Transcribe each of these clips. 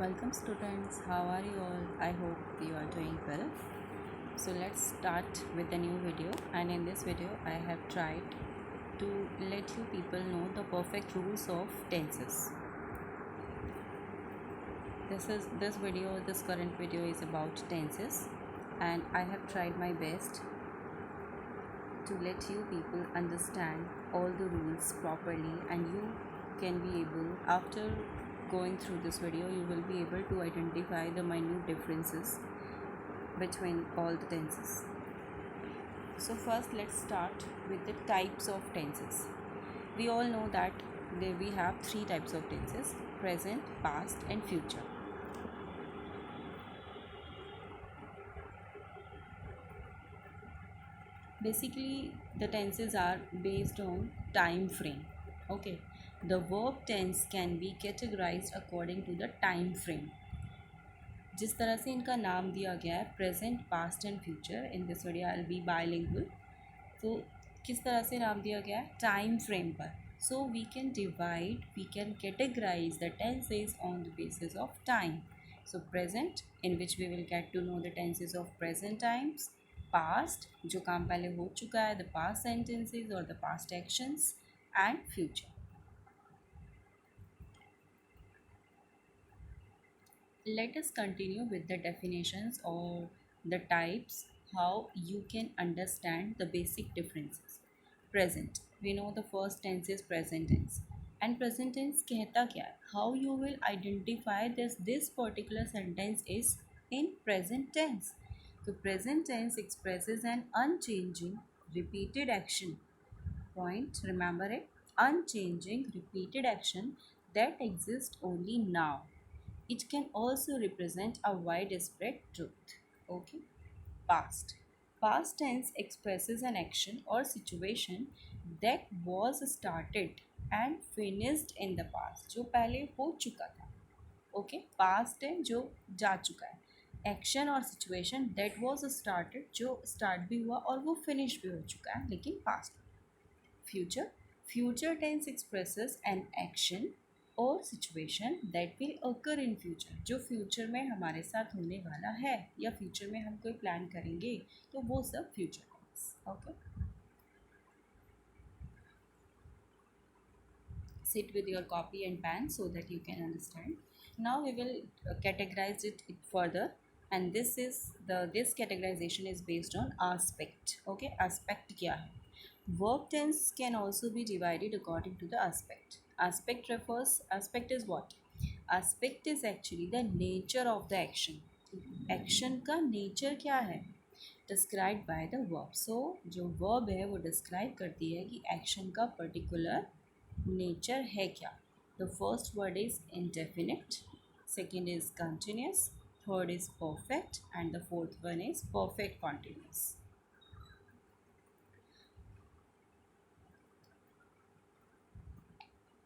Welcome students, how are you all? I hope you are doing well. So let's start with a new video, and in this video I have tried to let you people know the perfect rules of tenses. This current video is about tenses, and I have tried my best to let you people understand all the rules properly, and you can be able, after going through this video, you will be able to identify the minute differences between all the tenses. So first let's start with the types of tenses. We all know that we have three types of tenses: present, past and future. Basically the tenses are based on time frame. Okay, the verb tense can be categorized according to the time frame. जिस तरह से इनका नाम दिया गया है present, past and future, in this video I will be bilingual, तो किस तरह से नाम दिया गया है टाइम फ्रेम पर. So we can categorize the tenses on the basis of time. So present, in which we will get to know the tenses of present times. Past, जो काम पहले हो चुका है, the past sentences or the past actions. And future. Let us continue with the definitions or the types, how you can understand the basic differences. Present, we know the first tense is present tense, and present tense कहता क्या है, how you will identify this particular sentence is in present tense. So present tense expresses an unchanging repeated action. Point, remember it, unchanging repeated action that exists only now. It can also represent a widespread truth. Okay. Past. Past tense expresses an action or situation that was started and finished in the past. जो पहले हो चुका था. Okay. Past है जो जा चुका है. Action और situation that was started, जो start भी हुआ और वो finish भी हो चुका है लेकिन past. Future. Future tense expresses an action और situation that will occur in future, जो फ्यूचर में हमारे साथ होने वाला है या फ्यूचर में हम कोई प्लान करेंगे, तो वो सब future tense. Okay, sit with your copy and pen so that you can understand. Now we will categorize it further, and this categorization is based on aspect. Okay, aspect क्या है? Verb tense can also be divided according to the aspect. Aspect is what? Aspect is actually the nature of the action. Action का nature क्या है? Described by the verb. So जो verb है वो describe करती है कि action का particular nature है क्या. The first word is indefinite, second is continuous, third is perfect, and the fourth one is perfect continuous.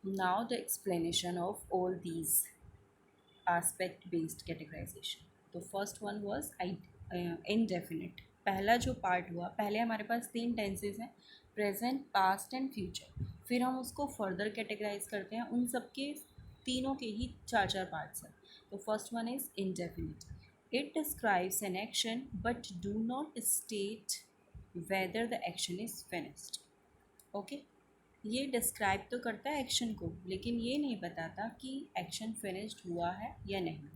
Now the explanation of all these aspect based categorization. तो first one was indefinite. पहला जो part हुआ, पहले हमारे पास तीन tenses हैं, present, past and future. फिर हम उसको फर्दर कैटेगराइज करते हैं, उन सब के तीनों के ही चार चार पार्ट्स हैं. तो first one is indefinite. It describes an action but do not state whether the action is finished. Okay, ये डिस्क्राइब तो करता है एक्शन को, लेकिन ये नहीं बताता कि एक्शन फिनिश्ड हुआ है या नहीं.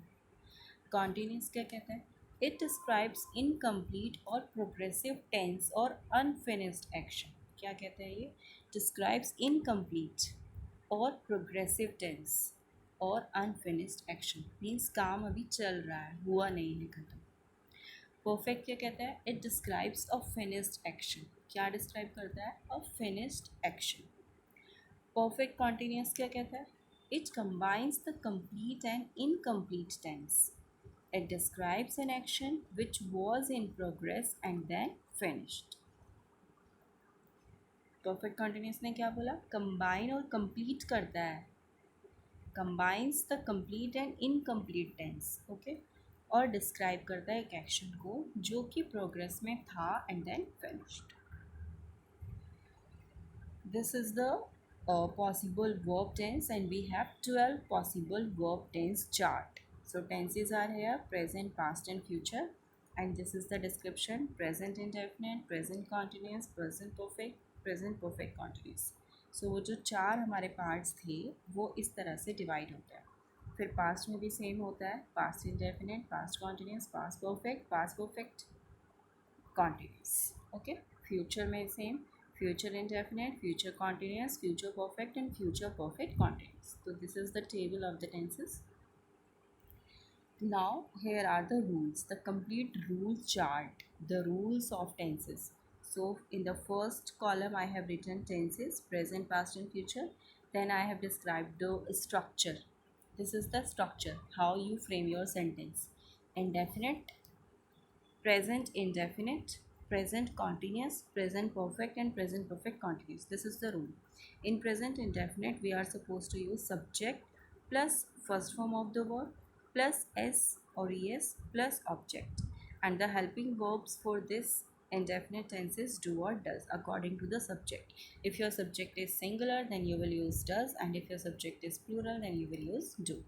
कॉन्टीन्यूस क्या कहता है? इट डिस्क्राइब्स इनकम्प्लीट और प्रोग्रेसिव टेंस और अनफिनिश्ड एक्शन. क्या कहता है ये? डिस्क्राइब्स इनकम्प्लीट और प्रोग्रेसिव टेंस और अनफिनिश्ड एक्शन. मीन्स काम अभी चल रहा है, हुआ नहीं है खत्म. परफेक्ट क्या कहता है? It describes a finished action. क्या डिस्क्राइब करता है? अ फिनिश्ड एक्शन. Perfect continuous क्या कहता है? It combines the complete and incomplete tense. It describes an action which was in progress and then finished. Perfect continuous ने क्या बोला? Combine और complete करता है. Combines the complete and incomplete tense. Okay? और describe करता है एक action को जो कि progress में था and then finished. This is the possible verb tense, and we have 12 possible verb tense chart. So tenses are here: present, past and future. And this is the description: present indefinite, present continuous, present perfect, present perfect continuous. So वो जो चार हमारे parts थे वो इस तरह से divide होते हैं. फिर पास्ट में भी सेम होता है: past indefinite, past continuous, past perfect continuous. Okay. Future में same: future indefinite, future continuous, future perfect and future perfect continuous. तो this is the table of the tenses. Now here are the rules, the complete rule chart, the rules of tenses. So in the first column I have written tenses, present, past and future. Then I have described the structure. This is the structure, how you frame your sentence: indefinite, present indefinite, present continuous, present perfect and present perfect continuous. This is the rule. In present indefinite we are supposed to use subject plus first form of the verb plus s or es plus object, and the helping verbs for this indefinite tenses do or does according to the subject. If your subject is singular then you will use does, and if your subject is plural then you will use do.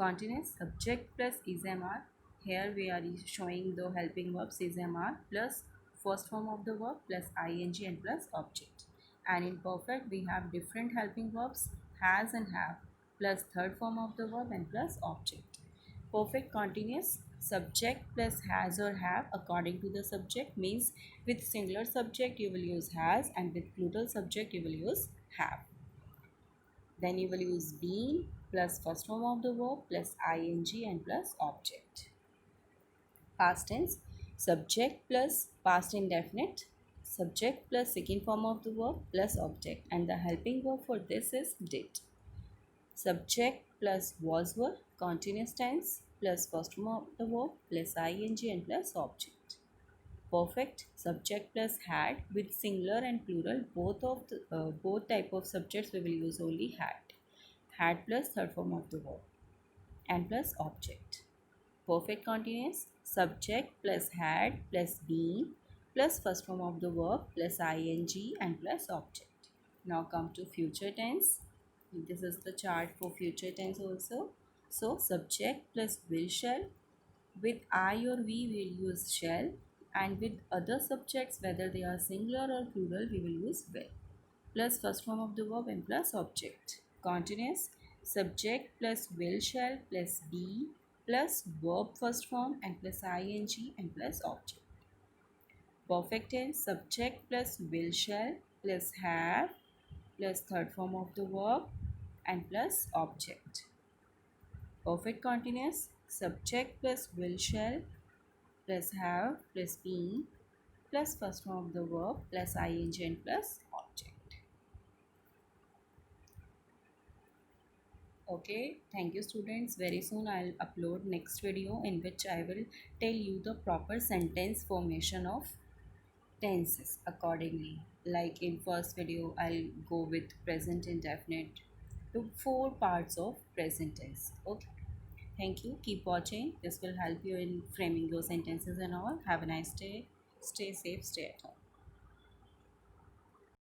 Continuous: subject plus is-am-are. Here we are showing the helping verbs is-am-are plus first form of the verb plus ing and plus object. And in perfect we have different helping verbs: has and have plus third form of the verb and plus object. Perfect continuous: subject plus has or have according to the subject, means with singular subject you will use has and with plural subject you will use have. Then you will use been plus first form of the verb plus ing and plus object. Past tense: subject plus past indefinite, subject plus second form of the verb plus object, and the helping verb for this is did. Subject plus was verb, continuous tense plus first form of the verb plus ing and plus object. Perfect: subject plus had, with singular and plural both type of subjects we will use only had plus third form of the verb and plus object. Perfect continuous: subject plus had plus been plus first form of the verb plus ing and plus object. Now come to future tense. This is the chart for future tense also. So subject plus will shall, with I or we will use shall, and with other subjects whether they are singular or plural we will use will, plus first form of the verb and plus object. Continuous: subject plus will shall plus be plus verb first form and plus ing and plus object. Perfect tense: subject plus will shall plus have plus third form of the verb and plus object. Perfect continuous: subject plus will shall plus have plus been plus first form of the verb plus ing and plus object. Okay, thank you students. Very soon I'll upload next video in which I will tell you the proper sentence formation of tenses accordingly. Like in first video I'll go with present indefinite to 4 parts of present tense. Okay, thank you. Keep watching. This will help you in framing your sentences and all. Have a nice day. Stay safe, stay at home.